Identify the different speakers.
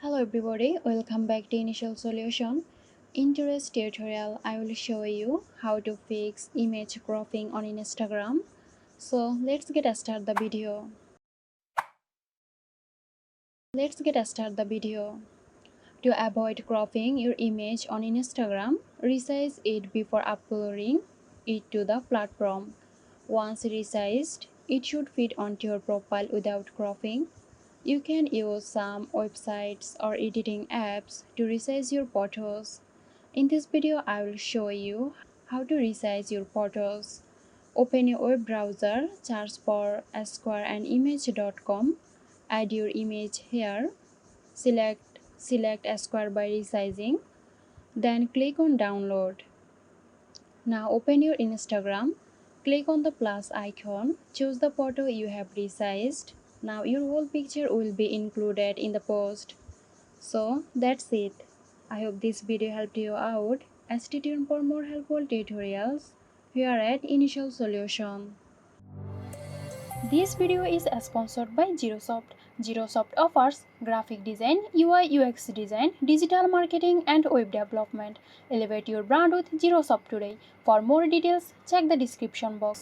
Speaker 1: Hello everybody, welcome back to Initial Solution. In today's tutorial, I will show you how to fix image cropping on Instagram. So let's get started the video. To avoid cropping your image on Instagram, resize it before uploading it to the platform. Once resized, it should fit onto your profile without cropping. You can use some websites or editing apps to resize your photos. In this video, I will show you how to resize your photos. Open your web browser, search for squareandimage.com, add your image here, select Square by resizing, then click on download. Now open your Instagram, click on the plus icon, choose the photo you have resized. Now your whole picture will be included in the post. So that's it. I hope this video helped you out. Stay tuned for more helpful tutorials here at Initial Solution. This video is sponsored by Zerosoft. Zerosoft offers graphic design, UI UX design, digital marketing and web development. Elevate your brand with Zerosoft today. For more details, check the description box.